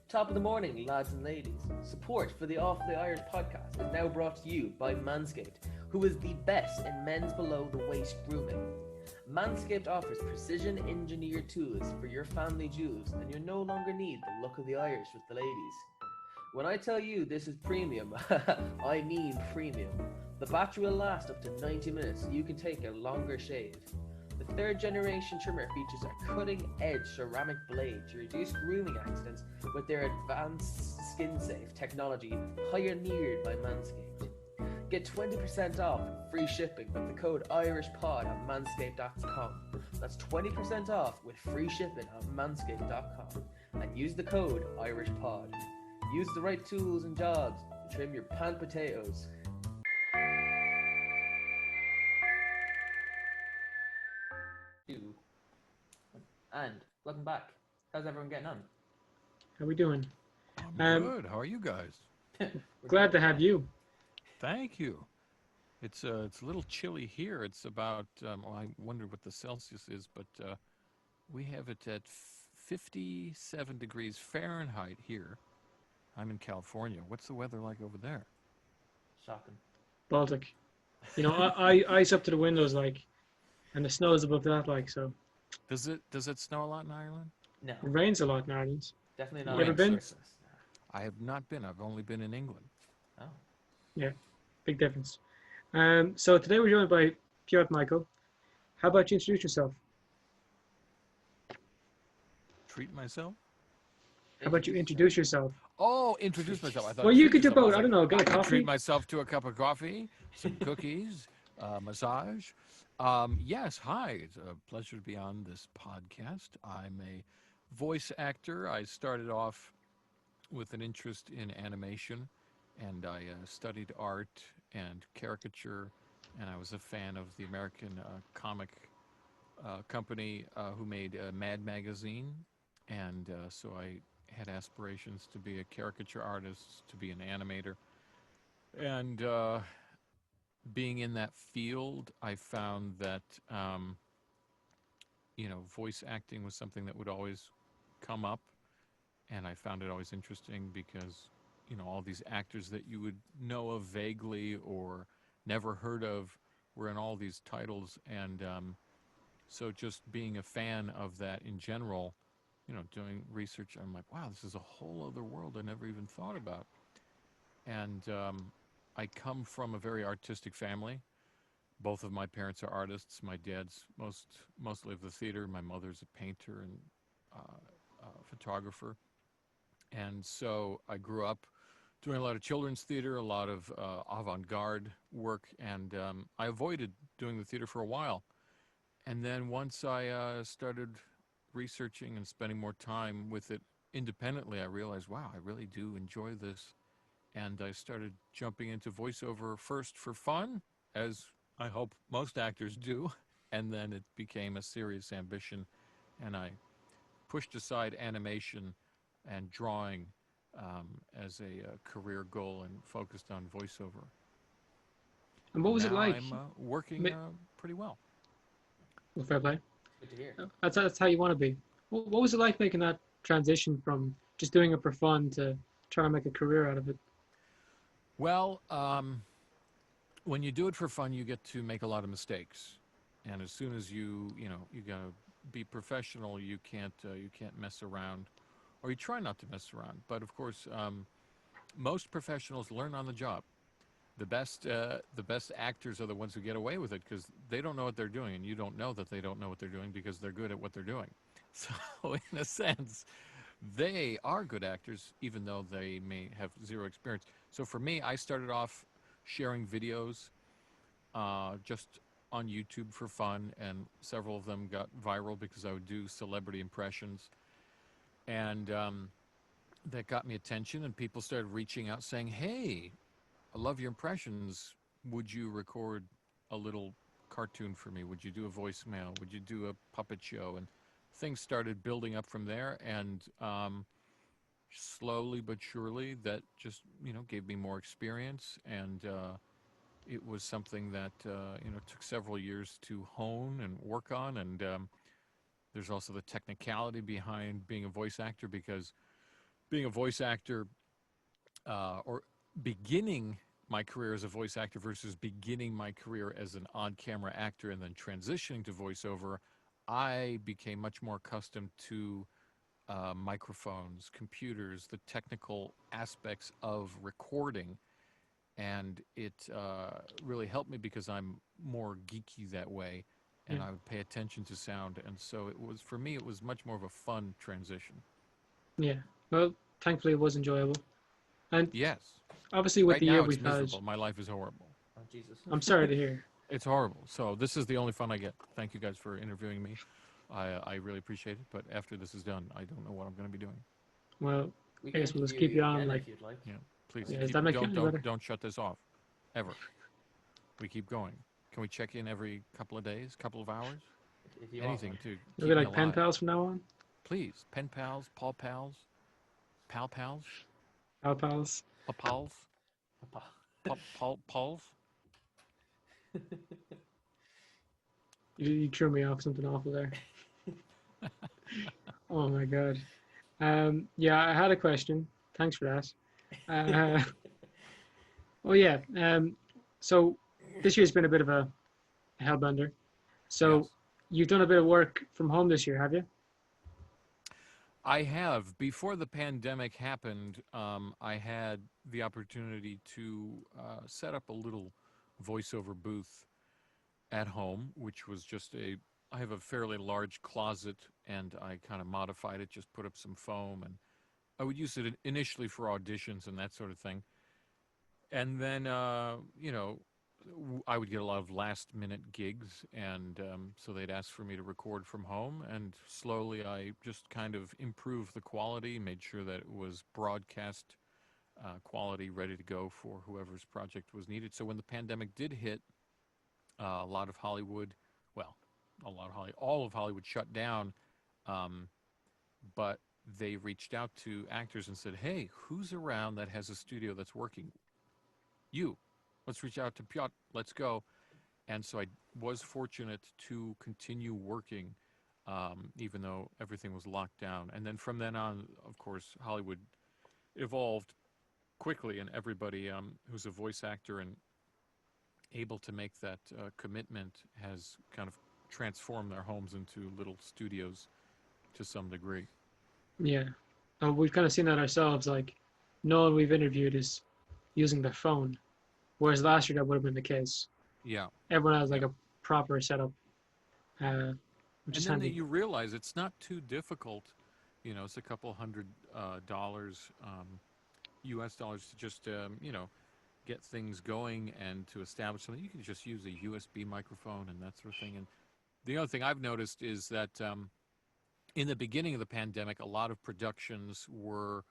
Top of the morning, lads and ladies. Support for the Off the Irish podcast is now brought to you by Manscaped, who is the best in men's below the waist grooming. Manscaped offers precision engineered tools for your family jewels, and you no longer need the look of the Irish with the ladies. When I tell you this is premium, I mean premium. The battery will last up to 90 minutes, so you can take a longer shave. The third generation trimmer features a cutting edge ceramic blade to reduce grooming accidents with their advanced skin safe technology pioneered by Manscaped. Get 20% off and free shipping with the code IRISHPOD at manscaped.com. That's 20% off with free shipping at manscaped.com. And use the code IRISHPOD. Use the right tools and jobs to trim your pan potatoes. And welcome back. How's everyone getting on? How we doing? I'm good. How are you guys? Glad to have you. Thank you. It's a little chilly here. It's about I wonder what the Celsius is, but we have it at 57 degrees Fahrenheit here. I'm in California. What's the weather like over there? Shocking. Baltic. You know, I ice up to the windows and the snow is above that so. Does it snow a lot in Ireland? No. It rains a lot in Ireland. Definitely not. You ever been? Christmas. I have not been. I've only been in England. Oh. Yeah, big difference. So today we're joined by Piotr Michal. How about you introduce yourself? Treat myself? How about you introduce yourself? Oh, introduce myself. I thought. Well, you could do myself. both. I don't know. Get a coffee. Treat myself to a cup of coffee, some cookies, massage. Yes, hi. It's a pleasure to be on this podcast. I'm a voice actor. I started off with an interest in animation, and I studied art and caricature, and I was a fan of the American comic company who made Mad Magazine, and so I had aspirations to be a caricature artist, to be an animator, and being in that field, I found that voice acting was something that would always come up, and I found it always interesting because all these actors that you would know of vaguely or never heard of were in all these titles, and so just being a fan of that in general, doing research, I'm like, wow, this is a whole other world I never even thought about. And I come from a very artistic family. Both of my parents are artists. My dad's mostly of the theater. My mother's a painter and photographer. And so I grew up doing a lot of children's theater, a lot of avant-garde work, and I avoided doing the theater for a while. And then once I started researching and spending more time with it independently, I realized, wow, I really do enjoy this. And I started jumping into voiceover first for fun, as I hope most actors do, and then it became a serious ambition, and I pushed aside animation and drawing as a career goal and focused on voiceover. And what was now it like? I'm working pretty well. Well, fair play. Good to hear. That's how you want to be. What was it like making that transition from just doing it for fun to trying to make a career out of it? Well, when you do it for fun, you get to make a lot of mistakes, and as soon as you gotta be professional. You can't mess around, or you try not to mess around. But of course, most professionals learn on the job. The best actors are the ones who get away with it because they don't know what they're doing, and you don't know that they don't know what they're doing because they're good at what they're doing. So, in a sense, they are good actors, even though they may have zero experience. So for me, I started off sharing videos just on YouTube for fun, and several of them got viral because I would do celebrity impressions. And that got me attention, and people started reaching out saying, hey, I love your impressions. Would you record a little cartoon for me? Would you do a voicemail? Would you do a puppet show? And things started building up from there, and slowly but surely that just gave me more experience, and it was something that took several years to hone and work on. And there's also the technicality behind being a voice actor, because being a voice actor or beginning my career as a voice actor versus beginning my career as an on-camera actor and then transitioning to voiceover, I became much more accustomed to microphones, computers, the technical aspects of recording, and it really helped me because I'm more geeky that way, and Yeah. I would pay attention to sound, and so it was for me. It was much more of a fun transition. Yeah. Well, thankfully it was enjoyable. And Yes, obviously with right the year now it's we've had, miserable. My life is horrible. Oh Jesus. I'm sorry to hear. It's horrible. So this is the only fun I get. Thank you guys for interviewing me. I really appreciate it. But after this is done, I don't know what I'm going to be doing. Well, We I can guess we'll just interview keep you you on again like, if you'd like. Yeah, please yeah, does keep, that make you any better? don't shut this off, ever. We keep going. Can we check in every couple of days, couple of hours? If you Anything want. to We'll keep be me like pen alive. pals from now on. Please, pen pals, paw pals, pal pals, Pal pals. pals, pals. You threw me off something awful there. Oh my god. Yeah, I had a question. Thanks for that. Uh, oh yeah. So this year's been a bit of a hellbender. So Yes. you've done a bit of work from home this year, have you? I have. Before the pandemic happened, I had the opportunity to set up a little voiceover booth at home, which was just I have a fairly large closet and I kind of modified it, just put up some foam, and I would use it initially for auditions and that sort of thing. And then, I would get a lot of last minute gigs, and so they'd ask for me to record from home. And slowly, I just kind of improved the quality, made sure that it was broadcast quality, ready to go for whoever's project was needed. So when the pandemic did hit, a lot of Hollywood, well, a lot of Hollywood, all of Hollywood shut down, um, but they reached out to actors and said, "Hey, who's around that has a studio that's working? You. Let's reach out to Piotr. Let's go." And so I was fortunate to continue working, even though everything was locked down. And then from then on, of course, Hollywood evolved quickly, and everybody who's a voice actor and able to make that commitment has kind of transformed their homes into little studios to some degree. Yeah. We've kind of seen that ourselves. Like, no one we've interviewed is using their phone, whereas last year that would have been the case. Yeah. Everyone has like Yeah. a proper setup, which And is then handy. you realize it's not too difficult. It's a couple hundred dollars, U.S. dollars, to just get things going and to establish something. You can just use a USB microphone and that sort of thing. And the other thing I've noticed is that in the beginning of the pandemic, a lot of productions were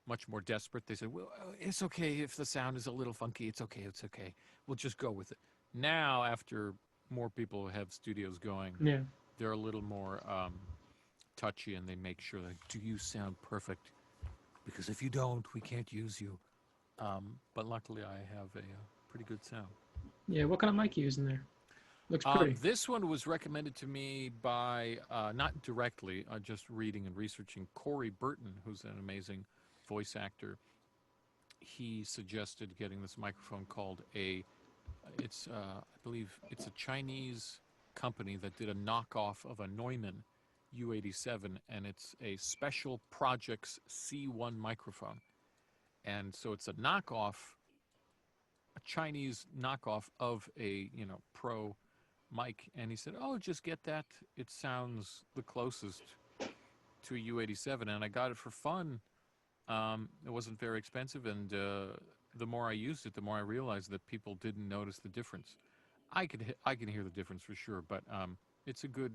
much more desperate. They said, "Well, it's okay if the sound is a little funky. It's okay. It's okay. We'll just go with it." Now, after more people have studios going, Yeah. they're a little more touchy, and they make sure that, do you sound perfect? Because if you don't, we can't use you. But luckily, I have a pretty good sound. Yeah. What kind of mic are you using there? Looks pretty. This one was recommended to me by, not directly, just reading and researching, Corey Burton, who's an amazing voice actor. He suggested getting this microphone called I believe it's a Chinese company that did a knockoff of a Neumann U87, and it's a Special Projects C1 microphone. And so it's a Chinese knockoff of a, pro mic. And he said, "Oh, just get that. It sounds the closest to a U87." And I got it for fun. It wasn't very expensive, and the more I used it, the more I realized that people didn't notice the difference. I can hear the difference for sure, but it's a good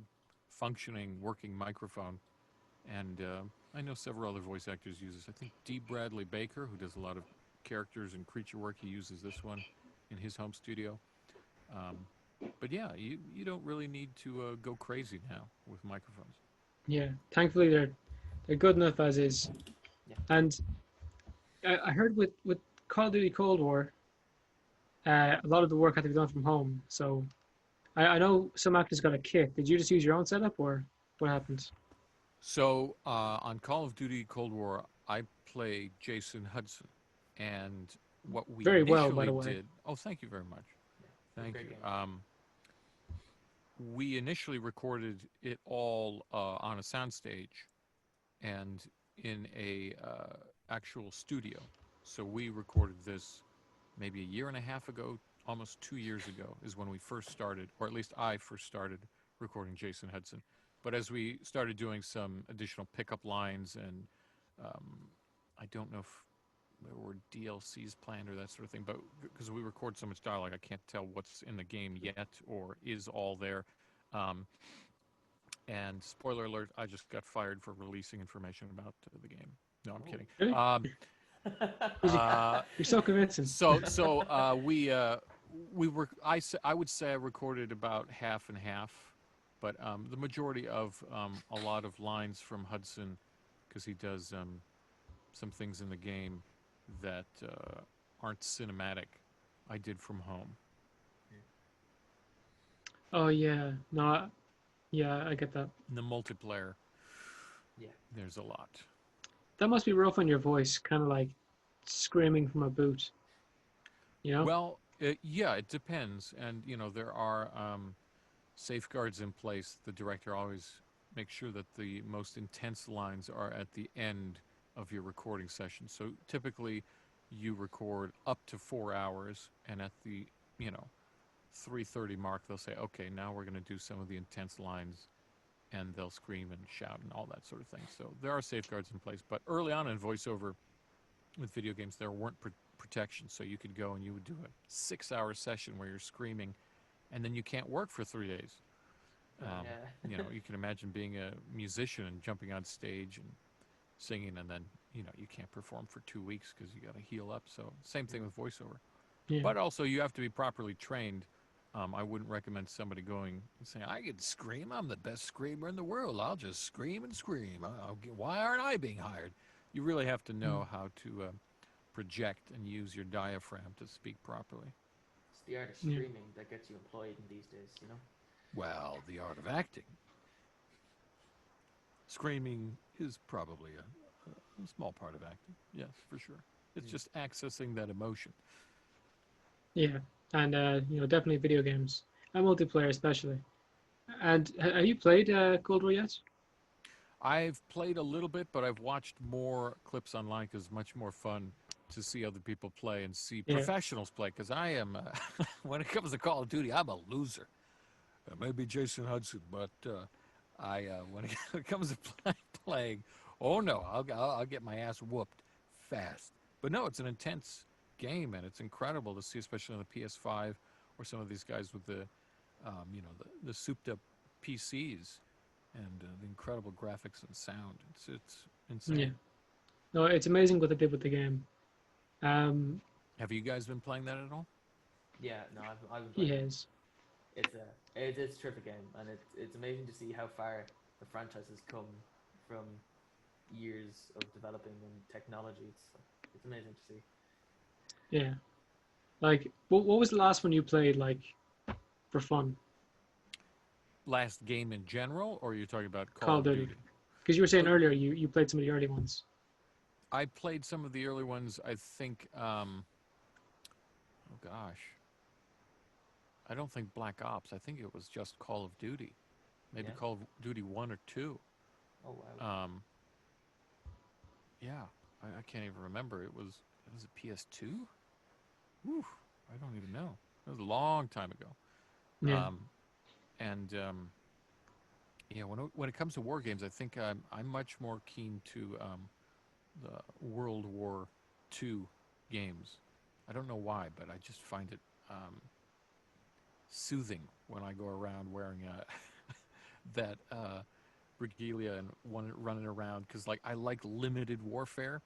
functioning working microphone, and I know several other voice actors use this. I think D. Bradley Baker, who does a lot of characters and creature work, he uses this one in his home studio. But yeah, you don't really need to go crazy now with microphones. Yeah. Thankfully, they're good enough as is. Yeah. And I heard with Call of Duty Cold War, a lot of the work had to be done from home. So I know some actors got a kit. Did you just use your own setup, or what happened? So on Call of Duty Cold War, I play Jason Hudson, and what we Very well, by initially the way. did. Oh, thank you very much. Yeah, Thank great you. game. We initially recorded it all on a soundstage and in a actual studio. So we recorded this maybe a year and a half ago, almost 2 years ago, is when we first started, or at least I first started recording Jason Hudson. But as we started doing some additional pickup lines, and I don't know if there were DLCs planned or that sort of thing, but because we record so much dialogue, I can't tell what's in the game yet or is all there. Um, and spoiler alert, I just got fired for releasing information about the game. No, I'm Oh. kidding. Really? Uh, You're so convincing. we were. I would say I recorded about half and half, but the majority of a lot of lines from Hudson, because he does some things in the game that aren't cinematic, I did from home. Oh yeah, no, yeah, I get that. In the multiplayer, Yeah. there's a lot. That must be rough on your voice, kind of like screaming from a boot. You know? Well, yeah, it depends, and there are safeguards in place. The director always makes sure that the most intense lines are at the end of your recording session. So typically, you record up to 4 hours, and at the 3:30 mark, they'll say, "Okay, now we're going to do some of the intense lines," and they'll scream and shout and all that sort of thing. So there are safeguards in place. But early on in voiceover with video games, there weren't protections. So you could go and you would do a 6-hour session where you're screaming, and then you can't work for 3 days. Yeah. You can imagine being a musician and jumping on stage and singing, and then you can't perform for 2 weeks because you got to heal up. So same thing with voiceover. Yeah. But also you have to be properly trained. I wouldn't recommend somebody going and saying, "I can scream. I'm the best screamer in the world. I'll just scream and scream. Why aren't I being hired?" You really have to know how to project and use your diaphragm to speak properly. It's the art of Yeah. screaming that gets you employed in these days, you know? Well, the art of acting. Screaming is probably a small part of acting. Yes, for sure. It's just accessing that emotion. Yeah, and definitely video games and multiplayer especially. And have you played Cold War yet? I've played a little bit, but I've watched more clips online because it's much more fun to see other people play and see Yeah. professionals play. Because I am, when it comes to Call of Duty, I'm a loser. Maybe Jason Hudson, but when it comes to playing, oh no, I'll get my ass whooped fast. But no, it's an intense game, and it's incredible to see, especially on the PS5 or some of these guys with the souped up PCs and the incredible graphics and sound. It's insane. Yeah. No, it's amazing what they did with the game. Have you guys been playing that at all? Yeah, no, I've been He playing it. has. It's a terrific game, and it's amazing to see how far the franchise has come from years of developing and technology. It's amazing to see. Yeah. Like, what was the last one you played, like, for fun? Last game in general, or you're talking about Call of Duty. Because you were saying earlier you played some of the early ones. I played some of the early ones. I think, oh gosh, I don't think Black Ops. I think it was just Call of Duty, maybe Yeah. Call of Duty 1 or 2. Oh wow. Yeah, I can't even remember. Was it PS2? Whew, I don't even know. It was a long time ago. Yeah. When it comes to war games, I think I'm much more keen to the World War II games. I don't know why, but I just find it soothing when I go around wearing that regalia and running around, because I like limited warfare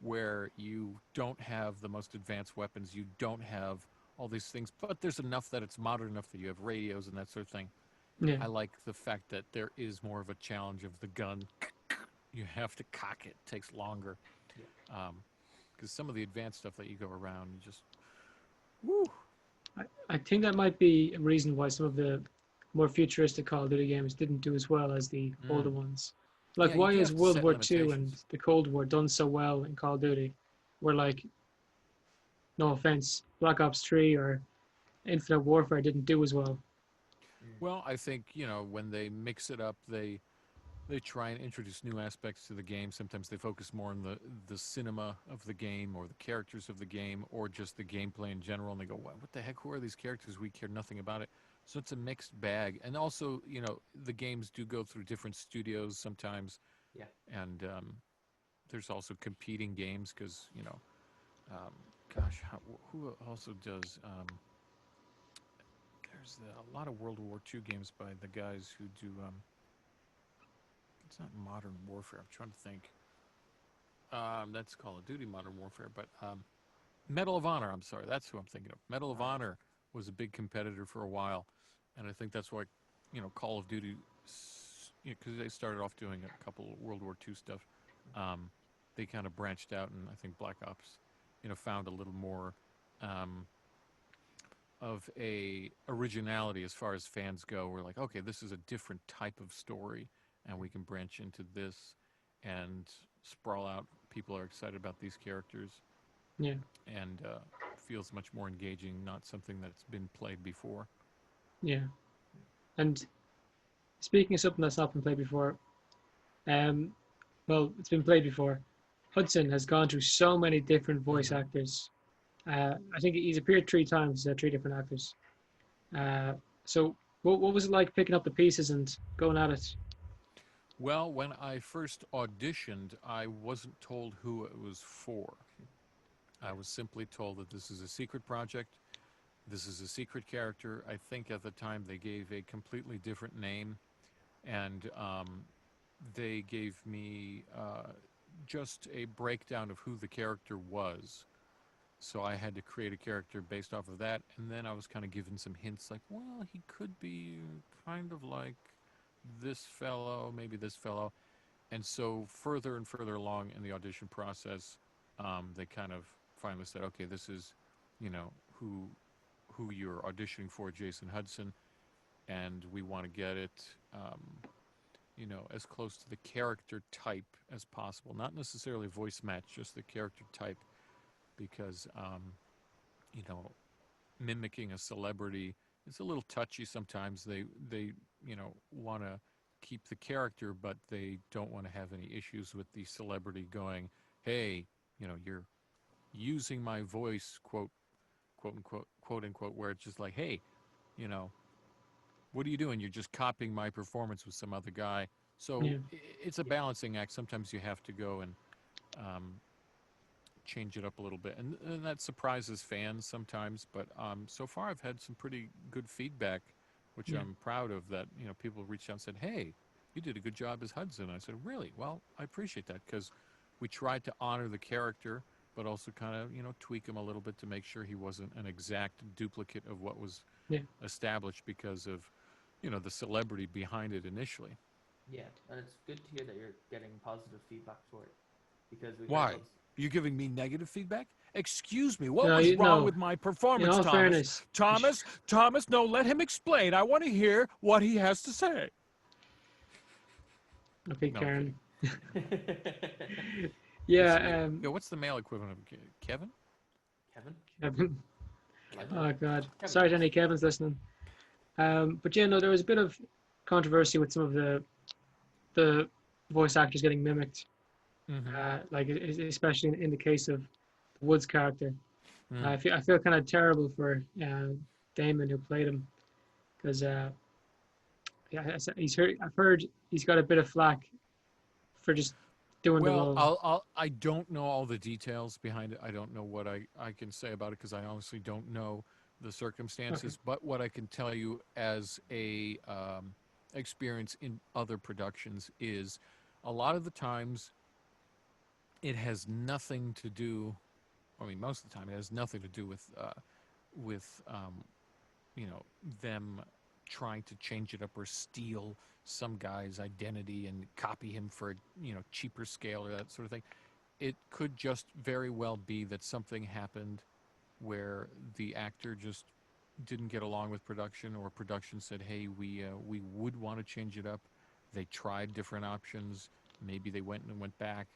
where you don't have the most advanced weapons, you don't have all these things, but there's enough that it's modern enough that you have radios and that sort of thing. Yeah. I like the fact that there is more of a challenge of the gun. You have to cock it. It takes longer. Because some of the advanced stuff that you go around, you just, woo. I think that might be a reason why some of the more futuristic Call of Duty games didn't do as well as the older ones. Like, Yeah, you why do is have to World set War II and limitations. the Cold War done so well in Call of Duty? Where, like, no offense, Black Ops 3 or Infinite Warfare didn't do as well. Mm. Well, I think when they mix it up, they try and introduce new aspects to the game. Sometimes they focus more on the cinema of the game or the characters of the game or just the gameplay in general. And they go, what the heck? Who are these characters? We care nothing about it. So it's a mixed bag. And also, the games do go through different studios sometimes. Yeah. And there's also competing games because, um, gosh, who also does? There's a lot of World War II games by the guys who do. It's not Modern Warfare. I'm trying to think. That's Call of Duty Modern Warfare, but Medal of Honor. I'm sorry, that's who I'm thinking of. Medal of Ah, Honor was a big competitor for a while, and I think that's why Call of Duty, because they started off doing a couple of World War II stuff. Um, they kind of branched out, and I think Black Ops, found a little more um, of a originality as far as fans go. We're like, okay, this is a different type of story, and we can branch into this and sprawl out. People are excited about these characters, Yeah, and feels much more engaging, not something that's been played before. yeah. And speaking of something that's not been played before, um, well, it's been played before. Hudson has gone through so many different voice mm-hmm. actors. I think he's appeared 3 times, three different actors. Uh, so, what was it like picking up the pieces and going at it? Well, when I first auditioned, I wasn't told who it was for. I Yeah. was simply told that this is a secret project. This is a secret character. I think at the time they gave a completely different name, and they gave me just a breakdown of who the character was. So I had to create a character based off of that, and then I was kind of given some hints like, well, he could be kind of like this fellow, maybe this fellow. And so further and further along in the audition process, they kind of finally said, okay, this is, who you're auditioning for, Jason Hudson, and we want to get it, as close to the character type as possible. Not necessarily voice match, just the character type, because you know, mimicking a celebrity is a little touchy sometimes. They want to keep the character, but they don't want to have any issues with the celebrity going, "Hey, you're using my voice," quote unquote, where it's just like, "Hey, you know, what are you doing? You're just copying my performance with some other guy." So Yeah, it's a Yeah. balancing act. Sometimes you have to go and um, change it up a little bit, and that surprises fans sometimes. But so far, I've had some pretty good feedback, which yeah, I'm proud of. That people reached out and said, "Hey, you did a good job as Hudson." I said, "Really? Well, I appreciate that because we tried to honor the character, but also kind of tweak him a little bit to make sure he wasn't an exact duplicate of what was yeah. established because of the celebrity behind it initially." Yeah, and it's good to hear that you're getting positive feedback for it because we've heard Why? lots. You're giving me negative feedback? Excuse me, what No, was wrong no. with my In performance, all Thomas? fairness, Thomas, no, let him explain. I want to hear what he has to say. okay, No, I'm kidding. Karen. It's Yeah, what's the male equivalent of Kevin? Kevin? Kevin. Kevin? Oh God, Kevin sorry to works. any Kevins listening. But yeah, no, there was a bit of controversy with some of the voice actors getting mimicked. Mm-hmm. Like especially in the case of Wood's character. Mm. I feel kind of terrible for Damon who played him because yeah, I've heard he's got a bit of flack for just doing the Well, role. I don't know all the details behind it. I don't know what I can say about it because I honestly don't know the Okay. circumstances. But what I can tell you as a experience in other productions is a lot of the times it has nothing to do. I mean, most of the time it has nothing to do with you know them trying to change it up or steal some guy's identity and copy him for a cheaper scale or that sort of thing. It could just very well be that something happened where the actor just didn't get along with production, or production said, "Hey, we would want to change it up." They tried different options, Maybe they went and went back.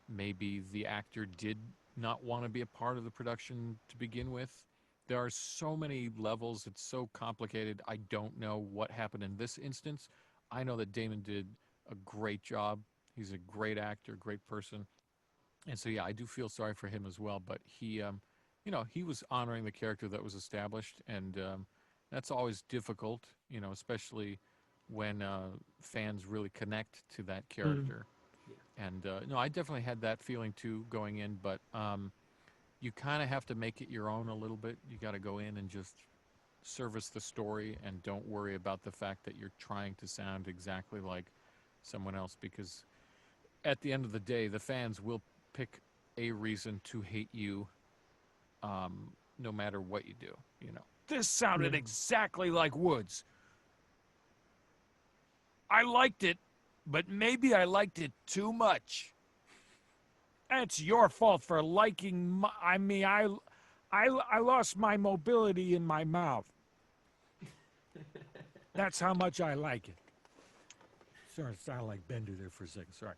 Maybe the actor did not want to be a part of the production to begin with. There are so many levels. It's so complicated. I don't know what happened in this instance. I know that Damon did a great job. He's a great actor, great person. And so, yeah, I do feel sorry for him as well. But he was honoring the character that was established. And that's always difficult, especially when fans really connect to that character. And no, I definitely had that feeling too going in, but you kind of have to make it your own a little bit. You got to go in and just service the story and don't worry about the fact that you're trying to sound exactly like someone else, because at the end of the day, the fans will pick a reason to hate you no matter what you do. This sounded exactly like Woods. I liked it, but maybe I liked it too much. It's your fault for liking I lost my mobility in my mouth. That's how much I like it. Sorry, it sounded like Bender there for a second. Sorry.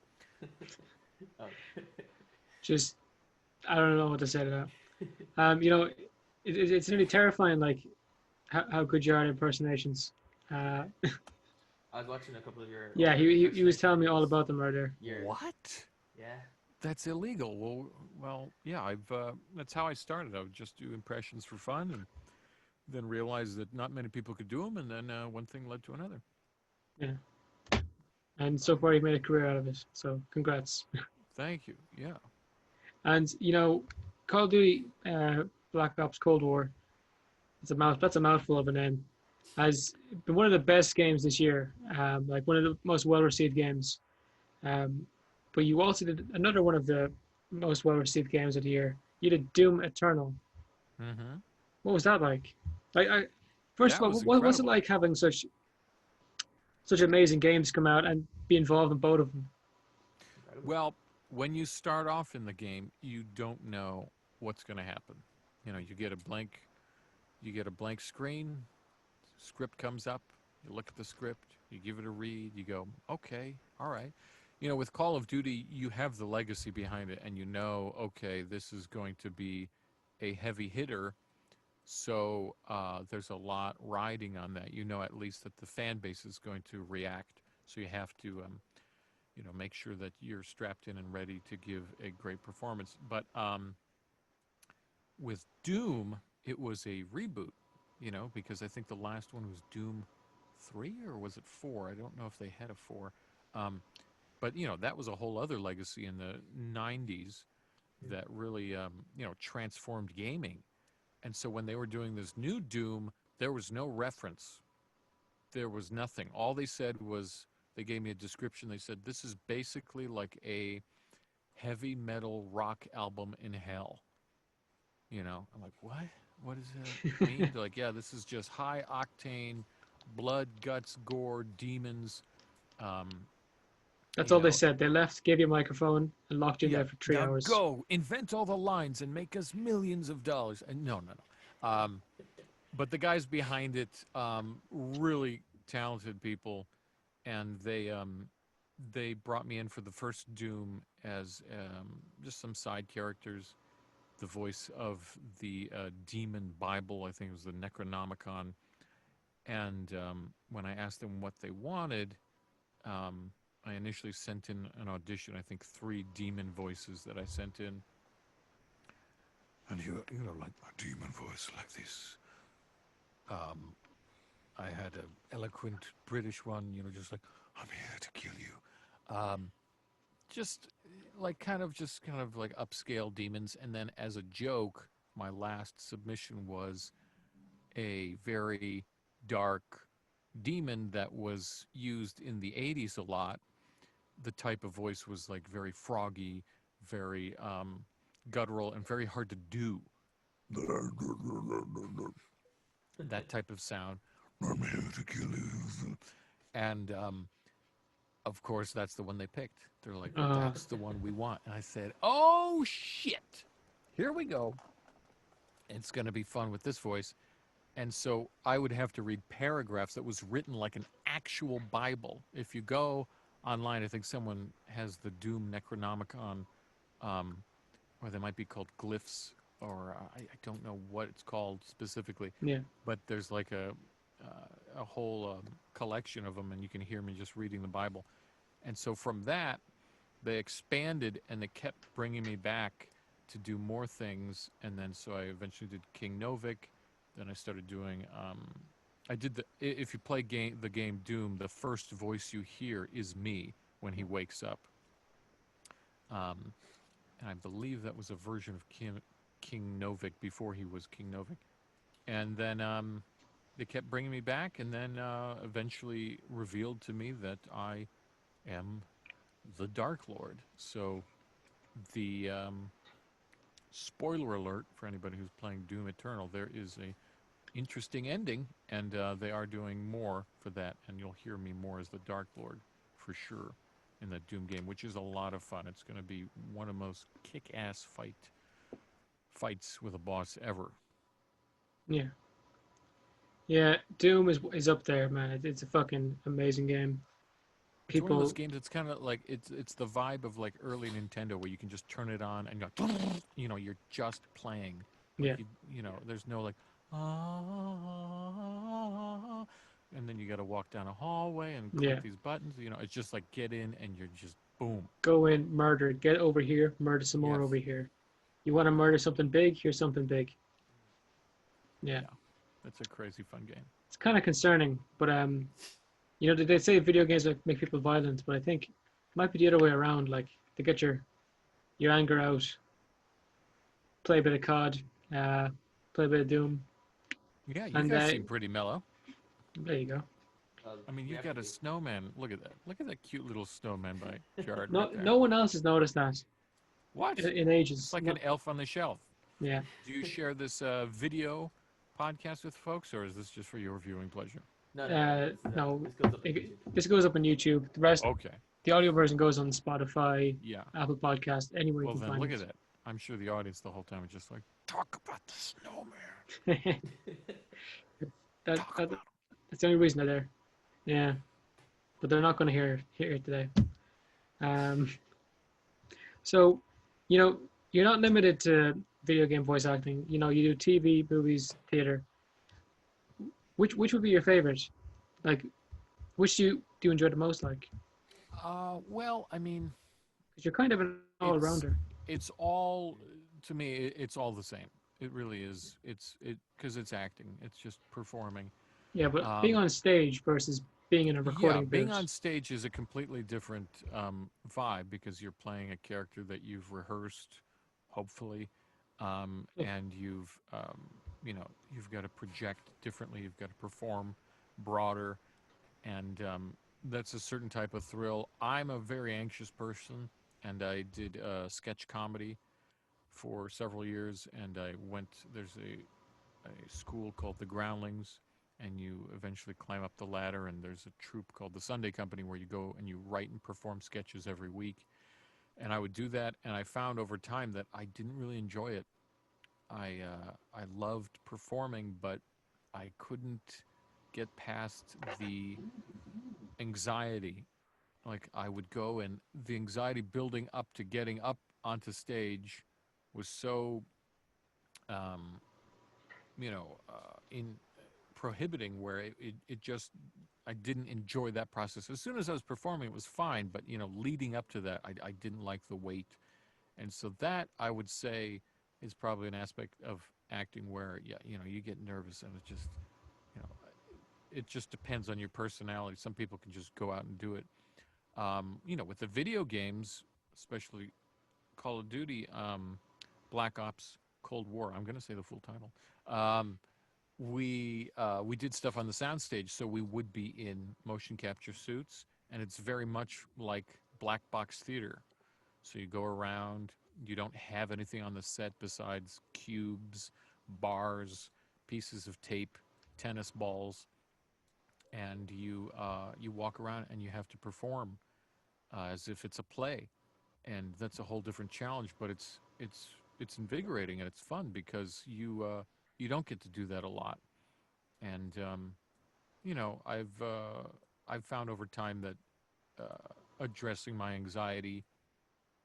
Just, I don't know what to say to that. It's really terrifying, like how good you are at impersonations. I was watching a couple of your. Yeah, he was telling me all about them earlier. What? Yeah. That's illegal. Well, yeah. That's how I started. I would just do impressions for fun, and then realized that not many people could do them, and then one thing led to another. Yeah. And so far, you've made a career out of it. So, congrats. Thank you. Yeah. And Call of Duty, Black Ops Cold War. That's a mouthful of a name. Has been one of the best games this year. Like one of the most well-received games. But you also did another one of the most well-received games of the year. You did Doom Eternal. Mm-hmm. What was that like? First of all, what was it like having such amazing games come out and be involved in both of them? Well, when you start off in the game, you don't know what's going to happen. You get a blank screen, script comes up, you look at the script, you give it a read, you go, okay, all right. With Call of Duty, you have the legacy behind it, and okay, this is going to be a heavy hitter, so there's a lot riding on that. At least that the fan base is going to react, so you have to, make sure that you're strapped in and ready to give a great performance. But with Doom, it was a reboot, because I think the last one was Doom 3, or was it 4? I don't know if they had a 4. But, that was a whole other legacy in the 90s that really, transformed gaming. And so when they were doing this new Doom, there was no reference. There was nothing. All they said was, they gave me a description. They said, this is basically like a heavy metal rock album in hell. I'm like, what? What does that mean? They're like, yeah, this is just high octane, blood, guts, gore, demons. That's all they said. They left, gave you a microphone, and locked you there for 3 hours. Go, invent all the lines and make us millions of dollars. And no. But the guys behind it, really talented people, and they brought me in for the first Doom as just some side characters. The voice of the demon Bible, I think it was the Necronomicon. And when I asked them what they wanted, I initially sent in an audition, I think 3 demon voices that I sent in. And like a demon voice like this. I had an eloquent British one, just like, I'm here to kill you. Just kind of like upscale demons. And then as a joke, my last submission was a very dark demon that was used in the 80s a lot. The type of voice was like very froggy, very guttural, and very hard to do. That type of sound. I'm here to kill you. And of course, that's the one they picked. They're like, that's the one we want. And I said, oh, shit. Here we go. It's going to be fun with this voice. And so I would have to read paragraphs that was written like an actual Bible. If you go online. I think someone has the Doom Necronomicon, um, or they might be called glyphs, or I don't know what it's called specifically, Yeah. but there's like a whole collection of them, and you can hear me just reading the Bible. And so from that, they expanded and they kept bringing me back to do more things. And then so I eventually did King Novik. Then I started doing. I did if you play the game Doom, the first voice you hear is me when he wakes up. Um, and I believe that was a version of King Novik before he was King Novik. And then they kept bringing me back, and then eventually revealed to me that I am the Dark Lord. So the spoiler alert for anybody who's playing Doom Eternal, there is a interesting ending, and they are doing more for that, and you'll hear me more as the Dark Lord for sure in that Doom game, which is a lot of fun. It's going to be one of the most kick-ass fights with a boss ever. Yeah. Yeah. Doom is up there, man. It's a fucking amazing game. It's one of those People. games that's kind of like it's the vibe of like early Nintendo where you can just turn it on and you're just playing. Like Yeah. there's no like ah, and then you got to walk down a hallway and click Yeah. these buttons. It's just like get in and you're just boom. Go in, murder, get over here, murder some more Yes. over here. You want to murder something big? Here's something big. Yeah. Yeah. That's a crazy fun game. It's kind of concerning, but they say video games make people violent, but I think it might be the other way around. Like to get your anger out, play a bit of COD, play a bit of Doom, Yeah, you and guys seem pretty mellow. there you go. I mean, We you've have to got a be. snowman. Look at that. Look at that cute little snowman by Jared No, right there. no one else has noticed that What? in It's ages. like No, an elf on the shelf. yeah. Do you share this video podcast with folks, or is this just for your viewing pleasure? No. No, This goes up on YouTube. this goes up on YouTube. The rest, Okay. the audio version goes on Spotify, Yeah. Apple Podcast, anywhere you Well, can then find look it. at that. I'm sure the audience the whole time is just like, talk about the snowman. that, Talk that about him. that's the only reason they're there. Yeah, but they're not going to hear it today. Um, so, you know, you're not limited to video game voice acting. You do TV, movies, theater. Which would be your favorite? Like, which do you enjoy the most? Like, Well, I mean, because you're kind of an all it's rounder. it's all to me. It's all the same. It really is. It's because it's acting. It's just performing. Yeah, but being Um, on stage versus being in a yeah, recording being booth. on stage is a completely different vibe because you're playing a character that you've rehearsed, hopefully, Yeah, and you've got to project differently. You've got to perform broader, and that's a certain type of thrill. I'm a very anxious person, and I did sketch comedy for several years, and I went. There's a school called the Groundlings, and you eventually climb up the ladder. And there's a troupe called the Sunday Company where you go and you write and perform sketches every week. And I would do that, and I found over time that I didn't really enjoy it. I loved performing, but I couldn't get past the anxiety. Like I would go, and the anxiety building up to getting up onto stage was so um, in prohibiting where it just I didn't enjoy that process. As soon as I was performing, it was fine, but leading up to that, I didn't like the weight, and so that I would say is probably an aspect of acting where yeah, you get nervous, and you know, it just depends on your personality. Some people can just go out and do it. With the video games, especially Call of Duty, Black Ops, Cold War. I'm going to say the full title. Um, we did stuff on the soundstage, so we would be in motion capture suits, and it's very much like black box theater. So you go around, you don't have anything on the set besides cubes, bars, pieces of tape, tennis balls, and you walk around and you have to perform as if it's a play, and that's a whole different challenge. But it's invigorating and it's fun because you don't get to do that a lot. And I've found over time that addressing my anxiety.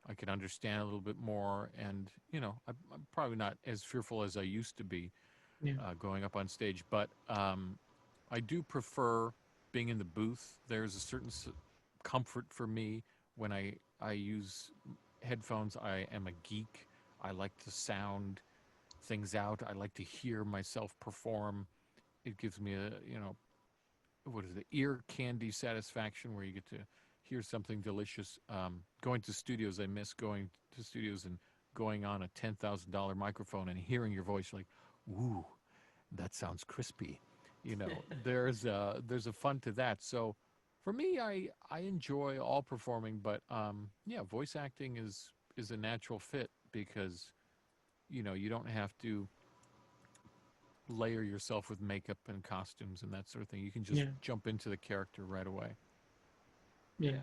I can understand a little bit more, and I'm probably not as fearful as I used to be Yeah. going up on stage, but I do prefer being in the booth. There's a certain comfort for me when I use headphones. I am a geek. I like to sound things out. I like to hear myself perform. It gives me a, what is it, ear candy satisfaction where you get to hear something delicious. Going to studios, I miss going to studios and going on a $10,000 microphone and hearing your voice like, ooh, that sounds crispy. There's a fun to that. So for me, I enjoy all performing, but yeah, voice acting is a natural fit because you don't have to layer yourself with makeup and costumes and that sort of thing. You can just Yeah. jump into the character right away. Yeah. Yeah.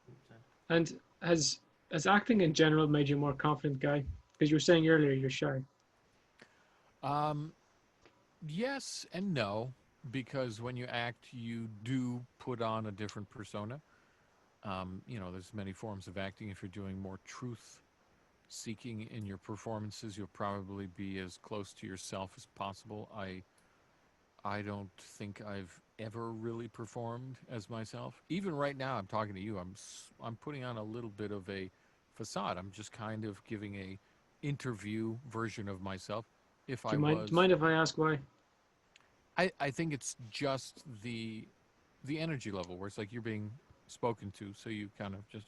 100%. And has acting in general made you a more confident guy? Because you were saying earlier you're shy. Um, yes and no, because when you act, you do put on a different persona. There's many forms of acting. If you're doing more truth seeking in your performances, you'll probably be as close to yourself as possible. I don't think I've ever really performed as myself. Even right now, I'm talking to you. I'm putting on a little bit of a facade. I'm just kind of giving a interview version of myself. If Do I you mind? Do you was, mind if I ask why? I think it's just the energy level where it's like you're being spoken to, so you kind of just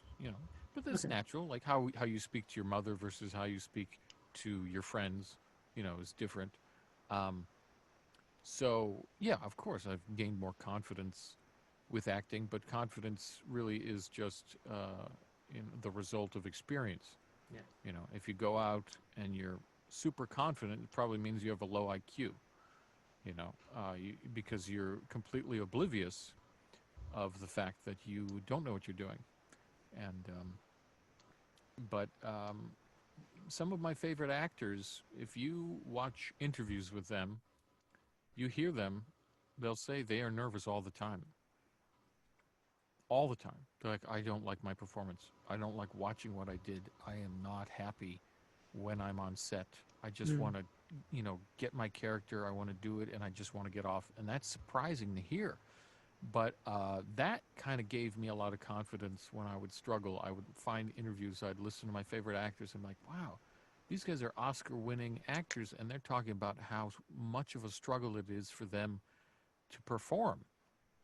But that's Okay. natural. Like how you speak to your mother versus how you speak to your friends, is different. Um, So, yeah, of course, I've gained more confidence with acting, but confidence really is just the result of experience. Yeah. If you go out and you're super confident, it probably means you have a low IQ, because you're completely oblivious of the fact that you don't know what you're doing. And, but some of my favorite actors, if you watch interviews with them, you hear them, they'll say they are nervous all the time. All the time. They're like, I don't like my performance. I don't like watching what I did. I am not happy when I'm on set. I just Mm. want to, get my character. I want to do it, and I just want to get off. And that's surprising to hear. But that kind of gave me a lot of confidence when I would struggle. I would find interviews. I'd listen to my favorite actors. And I'm like, wow, these guys are Oscar-winning actors, and they're talking about how much of a struggle it is for them to perform.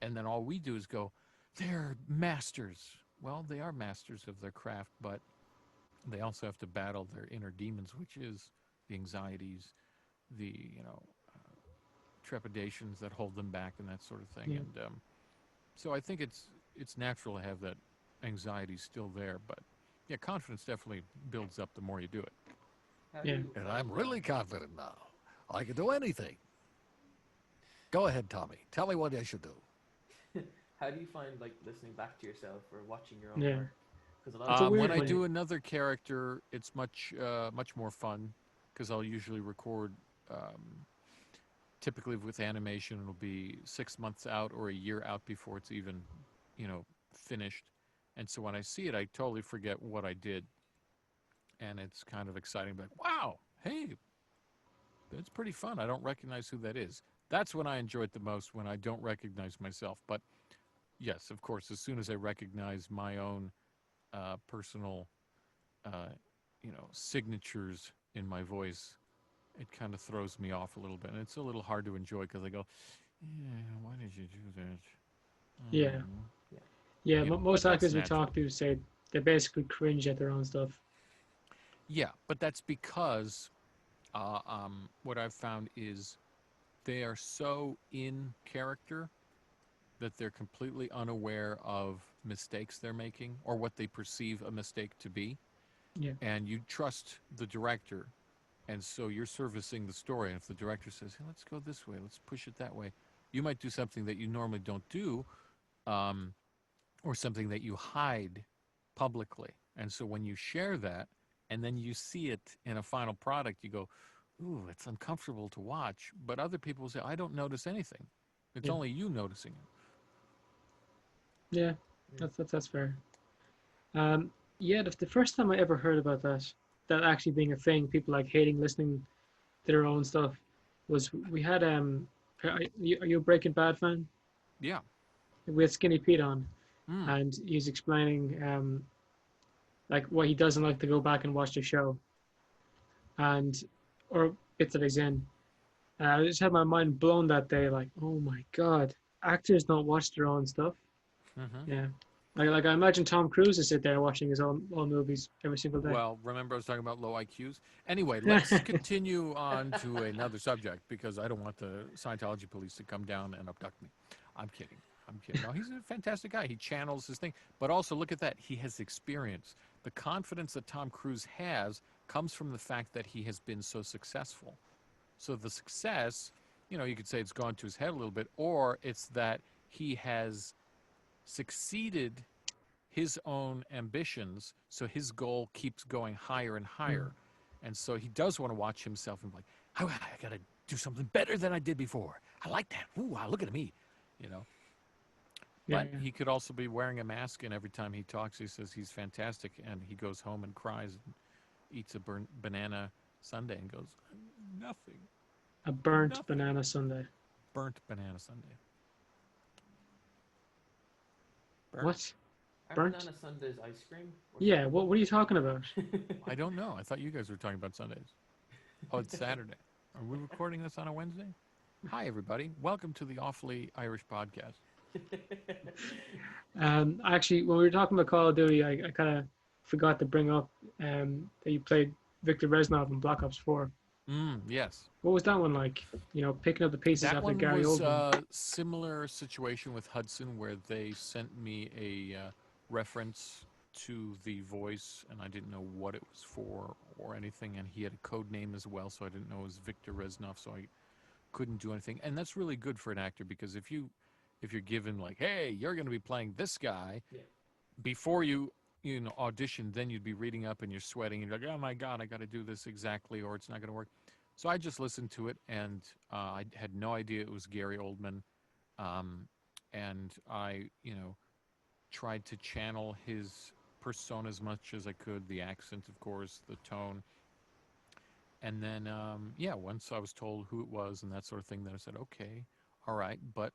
And then all we do is go, they're masters. Well, they are masters of their craft, but they also have to battle their inner demons, which is the anxieties, the trepidations that hold them back, and that sort of thing. Yeah. And so I think it's natural to have that anxiety still there, but yeah, confidence definitely builds up the more you do it. How do Yeah. you And find, I'm really confident now. I can do anything. Go ahead, Tommy. Tell me what I should do. how do you find like listening back to yourself or watching your own Yeah. work? Because a lot It's a of weird When I one. do another character, it's much more fun because I'll usually record. Typically, with animation, it'll be 6 months out or a year out before it's even, finished. And so when I see it, I totally forget what I did, and it's kind of exciting. Like, wow, hey, that's pretty fun. I don't recognize who that is. That's when I enjoy it the most, when I don't recognize myself. But yes, of course, as soon as I recognize my own personal, signatures in my voice, it kind of throws me off a little bit. And it's a little hard to enjoy because I go, yeah, why did you do that? Yeah. yeah, Yeah. But Most that's actors we natural. talk to say they basically cringe at their own stuff. Yeah, but that's because what I've found is they are so in character that they're completely unaware of mistakes they're making or what they perceive a mistake to be. Yeah. And you trust the director. And so you're servicing the story. And if the director says, hey, let's go this way, let's push it that way, you might do something that you normally don't do, um, or something that you hide publicly. And so when you share that and then you see it in a final product, you go, ooh, it's uncomfortable to watch. But other people say, I don't notice anything. It's Yeah. only you noticing it. Yeah. mm, That's fair. Yeah, the first time I ever heard about that actually being a thing, people like hating listening to their own stuff, was we had are you a Breaking Bad fan? Yeah. We had Skinny Pete on, Mm. and he's explaining like why he doesn't like to go back and watch the show, and or bits that he's in. I just had my mind blown that day, like, oh my god, actors don't watch their own stuff. Hmm. Yeah, like I imagine Tom Cruise is sit there watching his own movies every single day. Well, remember I was talking about low IQs? Anyway, let's continue on to another subject because I don't want the Scientology police to come down and abduct me. I'm kidding. I'm kidding. No, he's a fantastic guy. He channels his thing. But also, look at that. He has experience. The confidence that Tom Cruise has comes from the fact that he has been so successful. So the success, you could say it's gone to his head a little bit, or it's that he has succeeded his own ambitions, so his goal keeps going higher and higher. And so he does want to watch himself and be like, oh, I got to do something better than I did before. I like that. Ooh, wow, look at me, you know. Yeah, But he could also be wearing a mask, and every time he talks, he says he's fantastic, and he goes home and cries and eats a burnt banana sundae and goes, nothing, a burnt nothing. banana sundae. Burnt banana sundae. Burnt? What? Are Burnt? banana sundaes ice cream? Or Yeah, what are you talking about? I don't know. I thought you guys were talking about Sundays. Oh, it's Saturday. Are we recording this on a Wednesday? Hi, everybody. Welcome to the Awfully Irish podcast. Actually, when we were talking about Call of Duty, I kind of forgot to bring up that you played Victor Reznov in Black Ops 4. Yes. What was that one like? Picking up the pieces That after one Gary was Oldman. a similar situation with Hudson where they sent me a reference to the voice, and I didn't know what it was for or anything, and he had a code name as well, so I didn't know it was Victor Reznov, so I couldn't do anything. And that's really good for an actor because if you're given like, hey, you're going to be playing this guy, Yeah. before you audition, then you'd be reading up and you're sweating and you're like, oh my god, I got to do this exactly or it's not going to work. So I just listened to it, and I had no idea it was Gary Oldman, and I tried to channel his persona as much as I could, the accent, of course, the tone. And then once I was told who it was and that sort of thing, then I said, okay, all right. But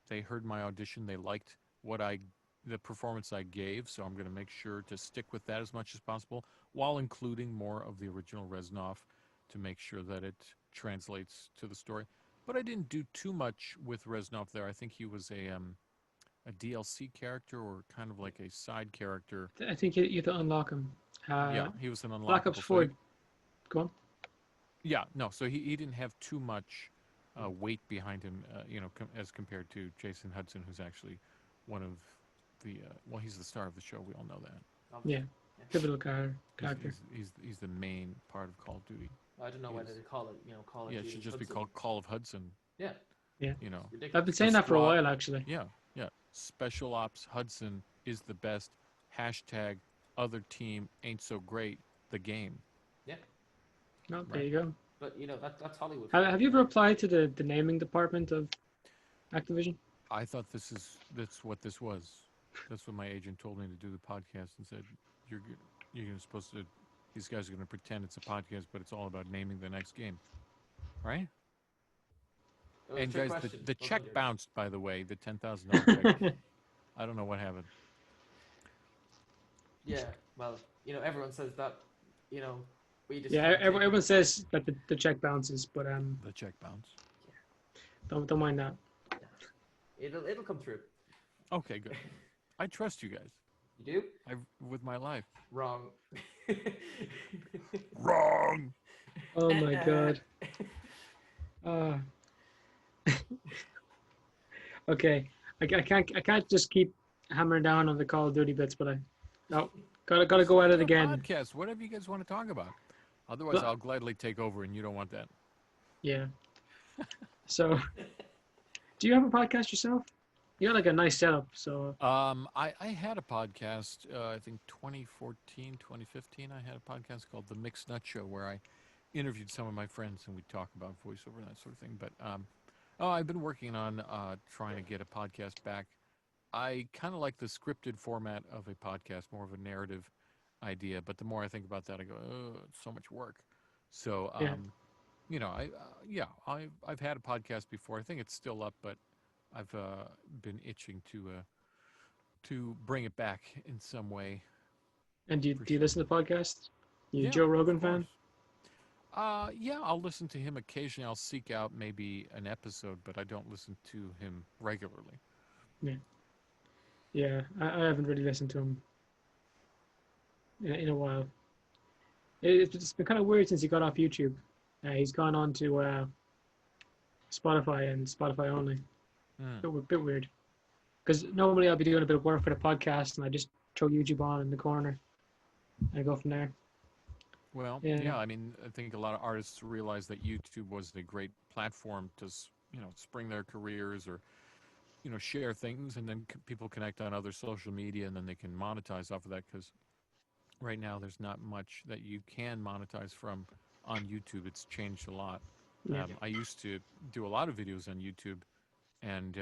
they heard my audition, they liked the performance I gave, so I'm going to make sure to stick with that as much as possible, while including more of the original Reznov to make sure that it translates to the story. But I didn't do too much with Reznov there. I think he was a DLC character or kind of like a side character. I think you have to unlock him. Yeah, he was an Black Ops unlockable. 4. Go on. Yeah, no, so he didn't have too much weight behind him, as compared to Jason Hudson, who's actually one of the he's the star of the show. We all know that. Yeah, pivotal character. He's the main part of Call of Duty. I don't know whether they call it, Call of Yeah, it Duty should just be Hudson. called Call of Hudson. Yeah. Yeah. You know, Ridiculous. I've been saying that for a while, actually. Yeah, yeah. Special Ops Hudson is the best. Hashtag other team ain't so great. The game. Yeah. No, there you go. But that's Hollywood. Have you ever applied to the naming department of Activision? I thought that's what this was. That's what my agent told me to do the podcast and said you're supposed to. These guys are going to pretend it's a podcast, but it's all about naming the next game, right? And guys, the check bounced, by the way, the $10,000 check. I don't know what happened. Yeah, well, everyone says that, we just. Yeah, everyone says that the check bounces, but The check bounced. don't mind that. It'll come through. Okay, good. I trust you guys. You do? With my life. Wrong. Wrong. Oh my god. Okay, I can't just keep hammering down on the Call of Duty bits, but gotta go at it again. Podcast, whatever you guys want to talk about. Otherwise, I'll gladly take over, and you don't want that. Yeah. So, do you have a podcast yourself? You got like a nice setup, so. I had a podcast, I think 2014, 2015, I had a podcast called The Mixed Nut Show where I interviewed some of my friends and we'd talk about voiceover and that sort of thing. But I've been working on trying to get a podcast back I kind of like the scripted format of a podcast, more of a narrative idea. But the more I think about that, I go, oh, it's so much work. So, Yeah. I've had a podcast before. I think it's still up, but I've been itching to bring it back in some way. And do For you sure. listen to podcasts? You a Yeah, Joe Rogan of fan? course. Yeah, I'll listen to him occasionally. I'll seek out maybe an episode, but I don't listen to him regularly. Yeah. Yeah, I haven't really listened to him in a while. It's been kind of weird since he got off YouTube. He's gone on to Spotify and Spotify only. Hmm. Bit weird. Because normally I'll be doing a bit of work for the podcast and I just throw YouTube on in the corner and go from there. Well, Yeah. yeah, I mean, I think a lot of artists realized that YouTube was a great platform to, spring their careers or, share things, and then people connect on other social media, and then they can monetize off of that. Because right now, there's not much that you can monetize from on YouTube. It's changed a lot. Yeah. I used to do a lot of videos on YouTube, and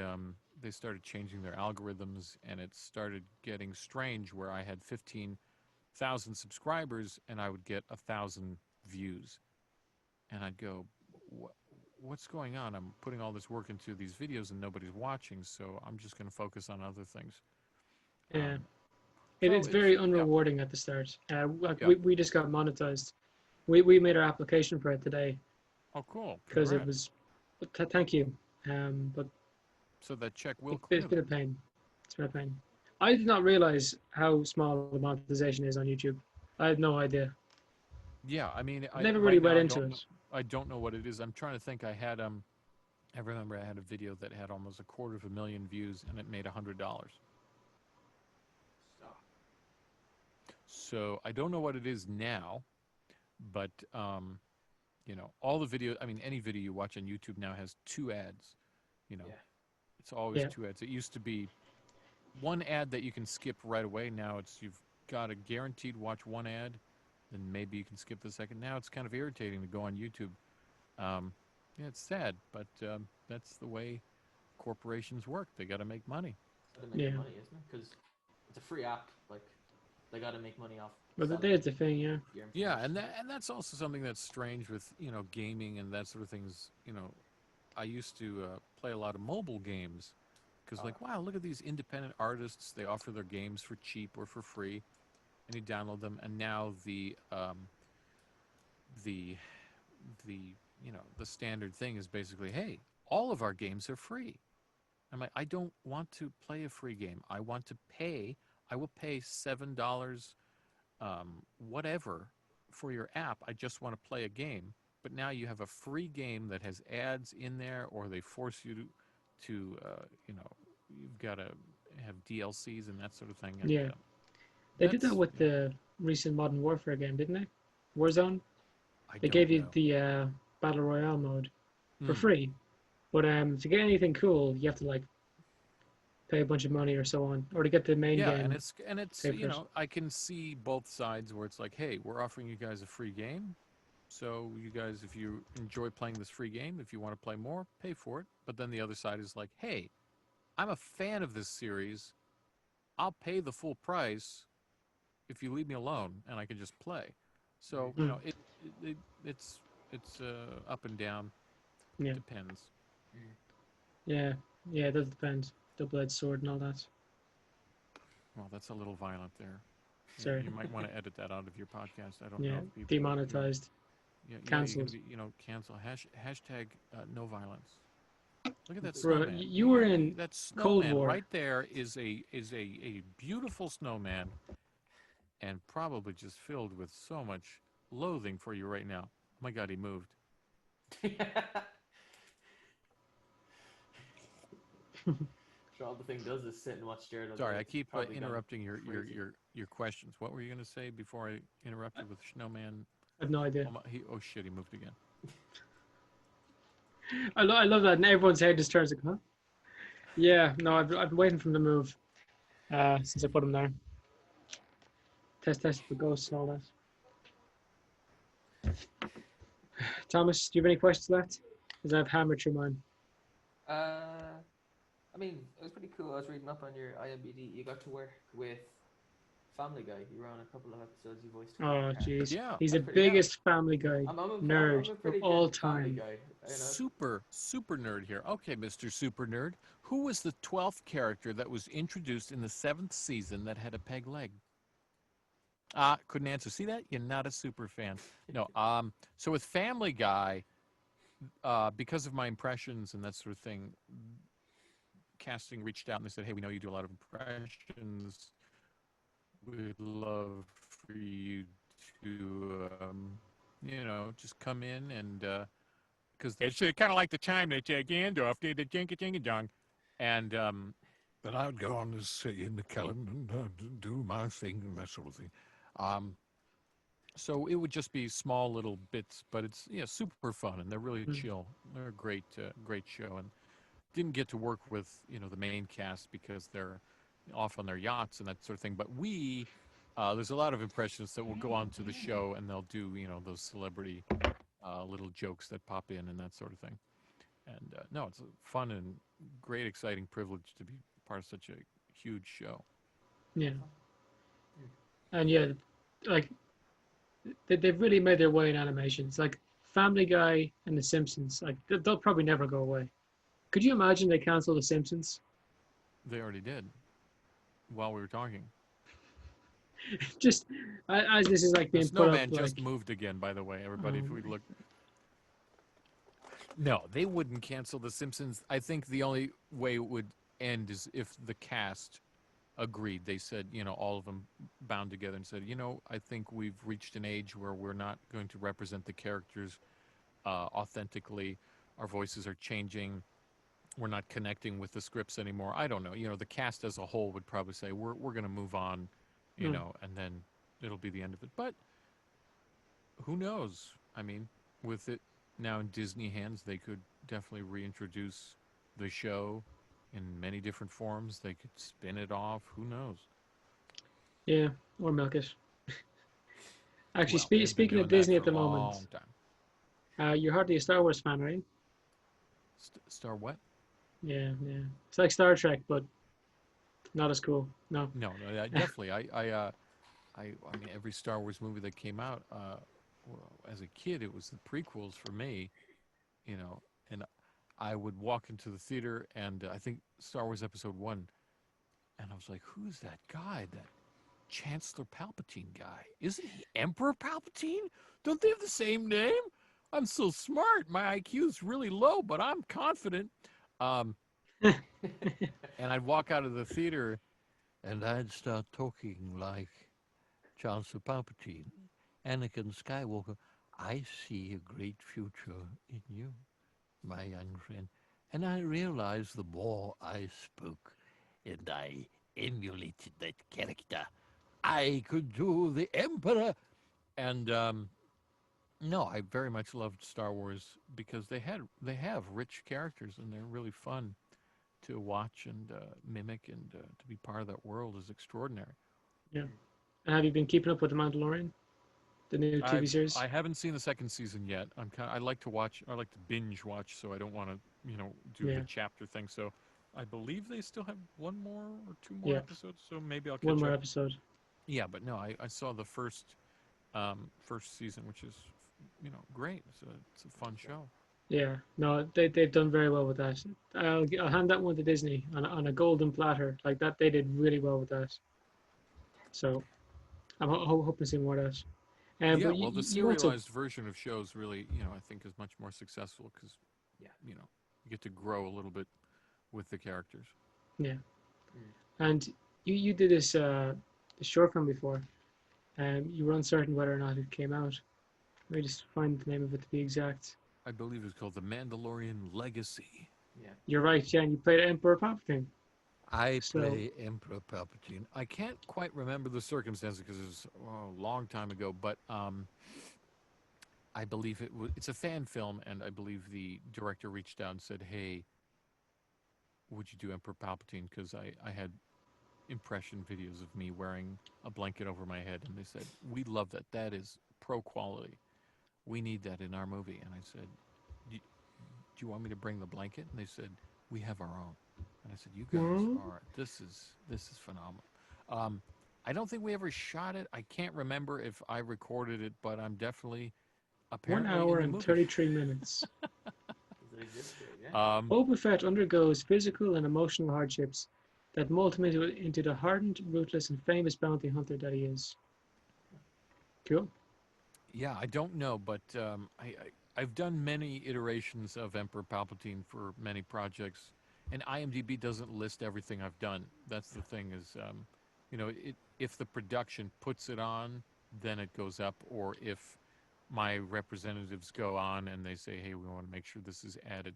they started changing their algorithms, and it started getting strange where I had 15,000 subscribers and I would get 1,000 views, and I'd go, what's going on? I'm putting all this work into these videos and nobody's watching, so I'm just going to focus on other things. Yeah. So It's very yeah. unrewarding at the start. Yeah. We just got monetized. We made our application for it today Oh, cool. because it Congrats. was. Thank you. But So that check will it's clear. been a pain. It's been a pain. I did not realize how small the monetization is on YouTube. I had no idea. Yeah, I mean, I never really right now, read into it. I don't know what it is. I'm trying to think. I remember I had a video that had almost 250,000 views and it made $100. So I don't know what it is now, but all the videos. I mean, any video you watch on YouTube now has 2 ads. Yeah. It's always Yeah. 2 ads. It used to be one ad that you can skip right away. Now you've got a guaranteed watch 1 ad, then maybe you can skip the second. Now it's kind of irritating to go on YouTube. Yeah, it's sad, but that's the way corporations work. They got to make money. Gotta make Yeah. money, isn't it? Because it's a free app. Like, they gotta make money off. But selling there's the thing, yeah. your Yeah, information. and that's also something that's strange with gaming and that sort of things. I used to play a lot of mobile games because wow, look at these independent artists. They offer their games for cheap or for free, and you download them. And now the standard thing is basically, hey, all of our games are free. I'm like, I don't want to play a free game. I want to pay. I will pay $7, whatever, for your app. I just want to play a game. But now you have a free game that has ads in there, or they force you to you've got to have DLCs and that sort of thing. And, Yeah. They did that that's- with the recent Modern Warfare game, didn't they? Warzone. I They don't gave you know. the Battle Royale mode for Hmm. free. But to get anything cool, you have to like pay a bunch of money or so on, or to get the main Yeah, game. and it's pay for it. I can see both sides where it's like, hey, we're offering you guys a free game, so you guys, if you enjoy playing this free game, if you want to play more, pay for it. But then the other side is like, hey, I'm a fan of this series. I'll pay the full price if you leave me alone and I can just play. So Mm. it's up and down. Yeah. Depends. Yeah, it does depend. Double-edged sword and all that. Well, that's a little violent there. Sorry. You might want to edit that out of your podcast. I don't Yeah, know if people demonetized. Yeah, Cancelled. you can cancel hashtag no violence. Look at that Bro, snowman. you were in That Cold snowman War. right there is a beautiful snowman, and probably just filled with so much loathing for you right now. Oh my God, he moved. Sure, all the thing does is sit and watch Jared. Sorry, I keep Probably gone interrupting your crazy. questions. What were you going to say before I interrupted with snowman? I have no idea. Oh shit, he moved again. I love that, and everyone's head just turns like, huh? Yeah, no, I've been waiting for him to move since I put him there. Test for ghosts and all that. Thomas, do you have any questions left? Because I've hammered through mine. I I mean, it was pretty cool. I was reading up on your IMDb. You got to work with Family Guy. You were on a couple of episodes. You voiced a couple Oh, of characters. jeez. Yeah. He's the That's pretty. Yeah, biggest Family Guy I'm nerd a of pretty all good Family time. Guy. You know. Super nerd here. Okay, Mr. Super Nerd. Who was the 12th character that was introduced in the 7th season that had a peg leg? Couldn't answer. See that? You're not a super fan. No. So with Family Guy, because of my impressions and that sort of thing, casting reached out and they said, "Hey, we know you do a lot of impressions. We'd love for you to, just come in and because it's kind of like the time that Gandalf did the jinka jinka jong, and But I would go on as in the calendar and do my thing and that sort of thing. so it would just be small little bits, but it's super fun and they're really Mm. chill. They're a great show, and didn't get to work with the main cast because they're off on their yachts and that sort of thing. But there's a lot of impressionists that will go on to the show and they'll do those celebrity little jokes that pop in and that sort of thing. And no, it's a fun and great, exciting privilege to be part of such a huge show. Yeah. And yeah, like they've really made their way in animations. Like Family Guy and The Simpsons, like they'll probably never go away. Could you imagine they cancel The Simpsons? They already did while we were talking. Just as this is like The being put up, snowman like just moved again, by the way, everybody. If we look, no, they wouldn't cancel The Simpsons. I think the only way it would end is if the cast agreed. They said, all of them bound together and said, I think we've reached an age where we're not going to represent the characters authentically. Our voices are changing. We're not connecting with the scripts anymore. I don't know. The cast as a whole would probably say we're going to move on, and then it'll be the end of it. But who knows? I mean, with it now in Disney hands, they could definitely reintroduce the show in many different forms. They could spin it off. Who knows? yeah, or milk it. Actually, Well, they've been speaking of doing that Disney for at a the moment, long time. you're hardly a Star Wars fan, right? Star what? Yeah, yeah. It's like Star Trek, but not as cool. No. No, definitely. I mean, every Star Wars movie that came out, well, as a kid, it was the prequels for me, and I would walk into the theater, and I think Star Wars Episode 1, and I was like, who's that guy, that Chancellor Palpatine guy? Isn't he Emperor Palpatine? Don't they have the same name? I'm so smart. My IQ is really low, but I'm confident. Um, and I'd walk out of the theater, And I'd start talking like Chancellor Palpatine, Anakin Skywalker. I see a great future in you, my young friend. And I realized the more I spoke and I emulated that character, I could do the Emperor. and no, I very much loved Star Wars because they have rich characters and they're really fun to watch and mimic, and to be part of that world is extraordinary. Yeah. And have you been keeping up with The Mandalorian, the new TV series? I haven't seen the second season yet. I like to watch. I like to binge watch, so I don't want to do Yeah. the chapter thing. So I believe they still have one more or two more Yeah. episodes. So maybe I'll catch One more up. episode. Yeah, but no, I saw the first season, which is great. It's a fun show. Yeah. No, they've done very well with that. I'll hand that one to Disney on a golden platter. Like that, they did really well with that. So I'm hoping to see more of that. Yeah, But well, the you also, serialized version of shows really, I think is much more successful because, Yeah. you get to grow a little bit with the characters. yeah. And you did this short film before. You were uncertain whether or not it came out. Let me just find the name of it to be exact. I believe it's called The Mandalorian Legacy. Yeah. You're right, yeah, and you played Emperor Palpatine. I So- play Emperor Palpatine. I can't quite remember the circumstances because it was a long time ago, but I believe it's a fan film, and I believe the director reached out and said, "Hey, would you do Emperor Palpatine?" Because I had impression videos of me wearing a blanket over my head, and they said, "We love that. That is pro quality. We need that in our movie." And I said, "Do you want me to bring the blanket?" And they said, "We have our own." And I said, "You guys are this is phenomenal." Um, I don't think we ever shot it. I can't remember if I recorded it, but I'm definitely One apparently in hour the and movie. 33 minutes. Does it exist here? Yeah. Boba Fett undergoes physical and emotional hardships that mold him into the hardened, ruthless, and famous bounty hunter that he is. Cool. Yeah, I don't know, but I've done many iterations of Emperor Palpatine for many projects, and IMDb doesn't list everything I've done. That's the thing is, if the production puts it on, then it goes up, or if my representatives go on and they say, "Hey, we want to make sure this is added,"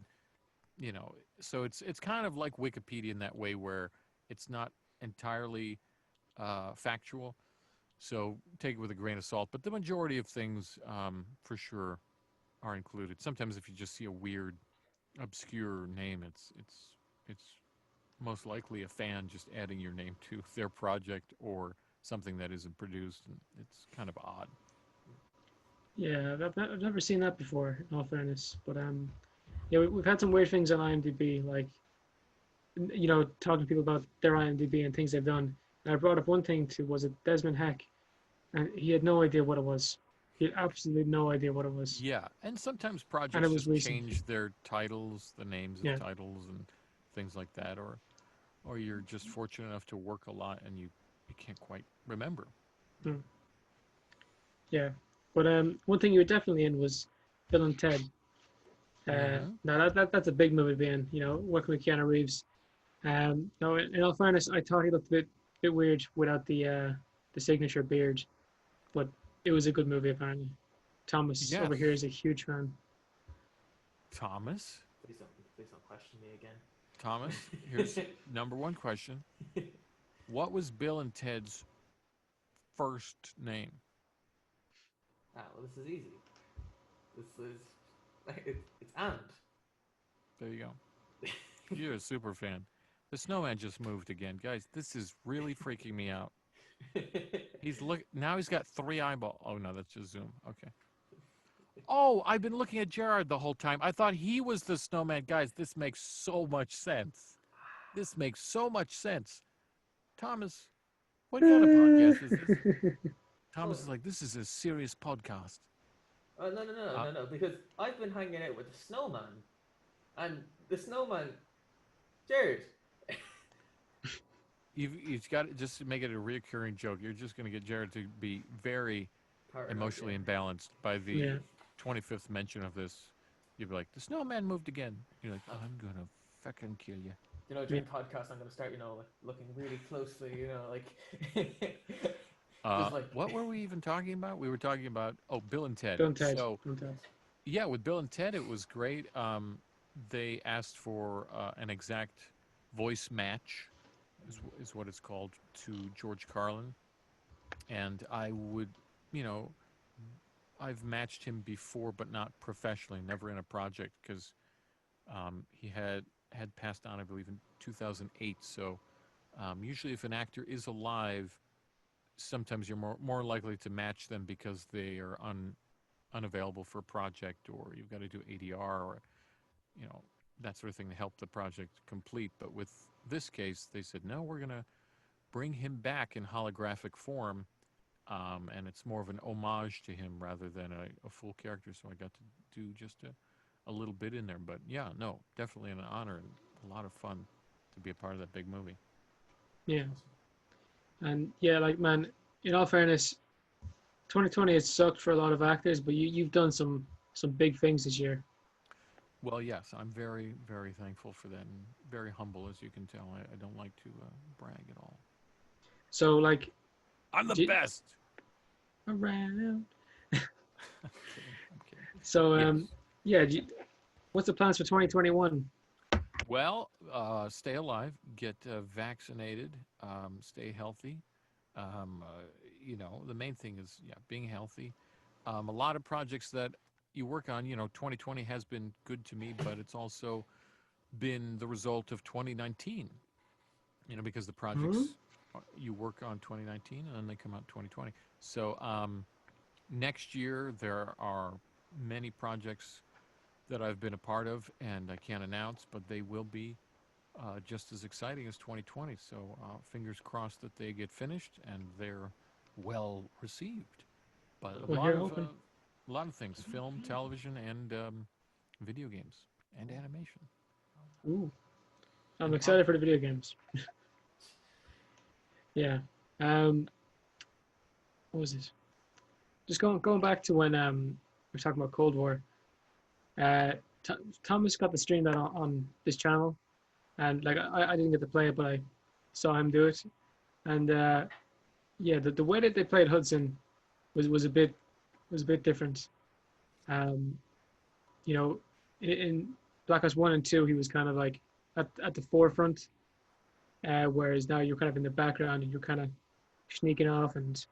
so it's kind of like Wikipedia in that way, where it's not entirely factual. So take it with a grain of salt. But the majority of things, for sure, are included. Sometimes if you just see a weird, obscure name, it's most likely a fan just adding your name to their project or something that isn't produced, and it's kind of odd. Yeah, I've never seen that before, in all fairness. But yeah, we've had some weird things on IMDb, like talking to people about their IMDb and things they've done. And I brought up one thing to was it Desmond Heck, and he had no idea what it was. He had absolutely no idea what it was, Yeah, and sometimes and it projects was just recent. change their titles, the names of Yeah. titles, and things like that, or you're just fortunate enough to work a lot and you can't quite remember. Mm. Yeah. But one thing you were definitely in was Bill and Ted. Mm-hmm. Now that's a big movie being, working with Keanu Reeves. No, in all fairness, I thought he looked a bit weird without the signature beard, but it was a good movie apparently. Thomas over here is Yes, a huge fan. Thomas. Please don't question me again. Thomas, here's number one question. What was Bill and Ted's first name? Well, this is easy. This is it's and. There you go. You're a super fan. The snowman just moved again. Guys, this is really freaking me out. Now he's got three eyeballs. Oh no, that's just Zoom. Okay. Oh, I've been looking at Jared the whole time. I thought he was the snowman. Guys, this makes so much sense. This makes so much sense. Thomas, what kind of podcast is this? Oh, Thomas is like, this is a serious podcast. no, because I've been hanging out with the snowman, and the snowman, Jared. You've got to just make it a reoccurring joke. You're just going to get Jared to be very Paranoid, emotionally yeah. imbalanced by the Yeah. 25th mention of this. You'd be like, the snowman moved again. You're like, I'm going to fucking kill you. During podcast, I'm gonna start, looking really closely, What were we even talking about? We were talking about, Bill and Ted. Bill and Ted. So, Bill and Ted. yeah, with Bill and Ted, it was great. They asked for an exact voice match, is what it's called, to George Carlin. And you know, I've matched him before, but not professionally, never in a project, because he had passed on, I believe, in 2008. So usually, if an actor is alive, sometimes you're more likely to match them because they are unavailable for a project, or you've got to do ADR, or you know that sort of thing to help the project complete. But with this case, they said no, we're gonna bring him back in holographic form, and it's more of an homage to him rather than a full character. So I got to do just a little bit in there. But yeah, no, definitely an honor and a lot of fun to be a part of that big movie. Yeah. And yeah, like man, in all fairness, 2020 has sucked for a lot of actors, but you've done some big things this year. Well, yes, I'm very, very thankful for that, and very humble, as you can tell. I don't like to brag at all. So like I'm the do- best. around. I'm kidding. So Yes. yeah, what's the plans for 2021? Well, stay alive, get vaccinated, stay healthy. The main thing is being healthy. A lot of projects that you work on, 2020 has been good to me, but it's also been the result of 2019. Because the projects you work on 2019 and then they come out 2020. So next year there are many projects that I've been a part of, and I can't announce, but they will be just as exciting as 2020. So fingers crossed that they get finished and they're well received. But Well, here, open. a lot of things: film, television, and video games and animation. Ooh, I'm And excited for the video games. Yeah. What was this? Just going back to when we were talking about Cold War. Uh, Thomas got to stream that on this channel, and like I didn't get to play it, but I saw him do it, and yeah, the way that they played Hudson was a bit different. Um, you know, in Black Ops 1 and 2, he was kind of like at the forefront, whereas now you're kind of in the background and you're kind of sneaking off and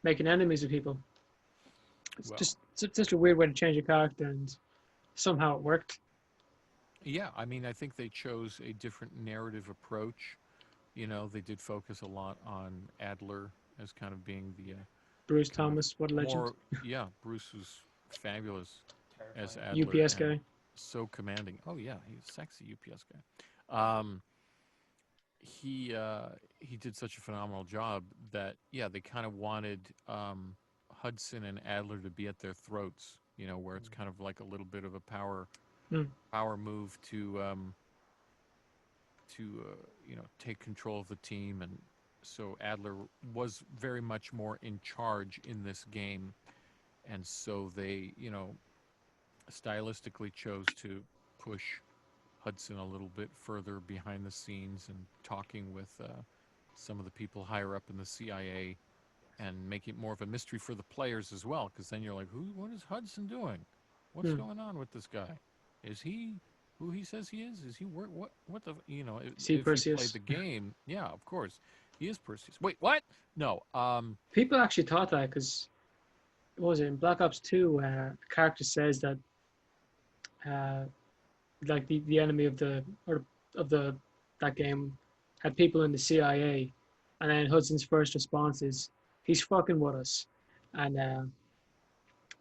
making enemies of people. It's Well, just such a weird way to change your character, and somehow it worked. yeah, I mean, I think they chose a different narrative approach. You know, they did focus a lot on Adler as kind of being the Bruce kind of Thomas, what a legend. more. Yeah, Bruce was fabulous as Terrifying. Adler UPS and guy. so commanding. Oh yeah, he's a sexy UPS guy. He did such a phenomenal job that yeah, they kind of wanted Hudson and Adler to be at their throats. You know, where it's kind of like a little bit of a Hmm. power move to you know, take control of the team, and so Adler was very much more in charge in this game, and so they, you know, stylistically chose to push Hudson a little bit further behind the scenes and talking with some of the people higher up in the CIA, and make it more of a mystery for the players as well, because then you're like, what is Hudson doing? What's Hmm. going on with this guy? Is he who he says he is? Is he what the, you know, See if you played Perseus. the game, yeah, of course, he is Perseus. Wait, what? No, People actually thought that because what was it in Black Ops 2? A character says that uh, like the enemy of the or of the that game had people in the CIA, and then Hudson's first response is he's fucking with us, and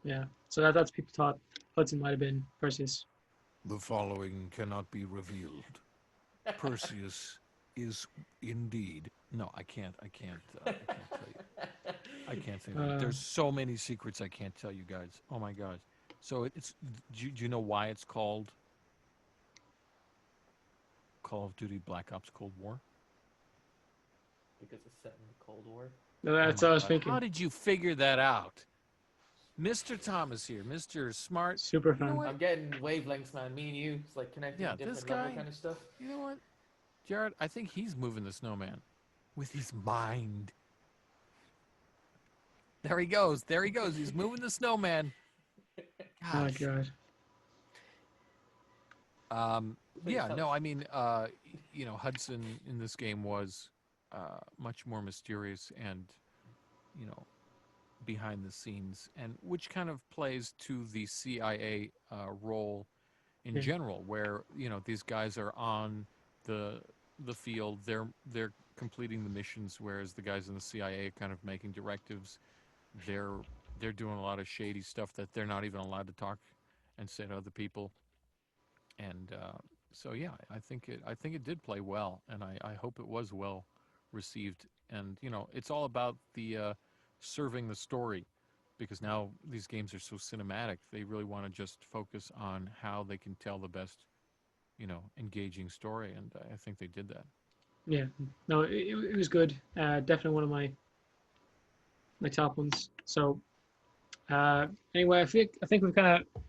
yeah, so that's people thought Hudson might have been Perseus. The following cannot be revealed. Perseus is indeed. no, I can't tell you. I can't say that. Uh, There's so many secrets I can't tell you guys. Oh my god. So it's do you know why it's called Call of Duty Black Ops Cold War? Because it's set in the Cold War. no, Oh that's my what I was god. thinking. How did you figure that out? Mr. Thomas here, Mr. Smart. Super You know fan. what? I'm getting wavelengths, man. Me and you, it's like connecting Yeah, a this different level guy, kind of stuff. you know what? Jared, I think he's moving the snowman with his mind. There he goes. There he goes. He's moving the snowman. Oh my Gosh. god. Please Yeah, tell no, us. I mean, you know, Hudson in this game was much more mysterious and, you know, behind the scenes, and which kind of plays to the CIA role in Yeah. general, where you know these guys are on the field, they're completing the missions, whereas the guys in the CIA are kind of making directives. They're they're doing a lot of shady stuff that they're not even allowed to talk and say to other people, and so yeah, I think it did play well, and I hope it was well received. And you know, it's all about the serving the story, because now these games are so cinematic. They really want to just focus on how they can tell the best, you know, engaging story, and I think they did that. Yeah. No, it was good. Definitely one of my top ones. So anyway, I think we've kind of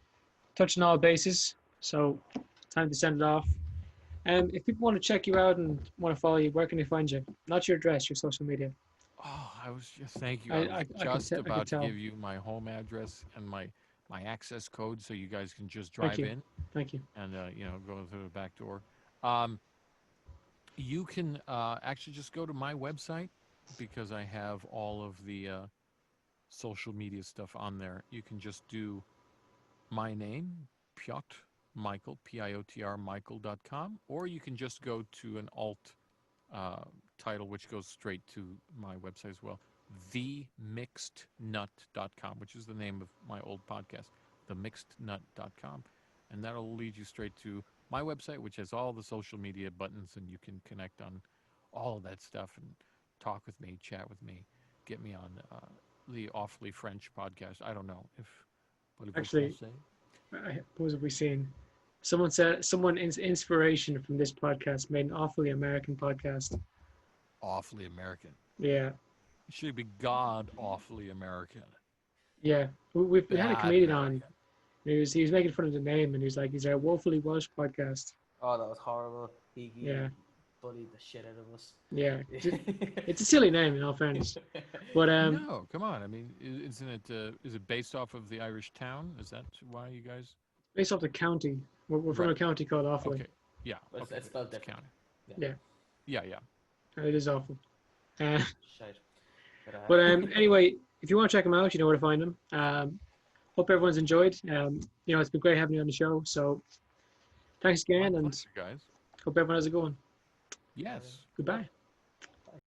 touched on all bases. So time to send it off. And if people want to check you out and want to follow you, where can they find you? Not your address, your social media. Oh, I was just thank you. I I was I, just I could about to tell. give you my home address and my access code, so you guys can just Thank drive you. in Thank you. and you know, go through the back door. Um, you can actually just go to my website, because I have all of the social media stuff on there. You can just do my name, Piotr Michael, Piotr Michael.com, or you can just go to an alt uh, title, which goes straight to my website as well, themixednut.com, which is the name of my old podcast, themixednut.com. and that'll lead you straight to my website, which has all the social media buttons, and you can connect on all of that stuff and talk with me, chat with me, get me on the Awfully French podcast. I don't know if what if Actually, say? What have we seen? Someone said inspiration from this podcast made an awfully American podcast. Awfully American. Yeah, It should be God awfully American. yeah. We had a Bad comedian on. American. He was making fun of the name, and he's a woefully Welsh podcast. Oh, that was horrible. He Yeah. bullied the shit out of us. Yeah, it's a silly name in all fairness. But No, come on. I mean, isn't it? Is it based off of the Irish town? Is that why you guys? based off the county, we're from a Right. county called Offaly. Okay. Yeah. But Okay. it's spelled it's different. county. Yeah. Yeah. Yeah. And it is awful. Shite. But anyway, if you want to check them out, you know where to find them. Hope everyone's enjoyed. It's been great having you on the show. So thanks again, My and pleasure, guys. hope everyone has a good one. Yes. Goodbye.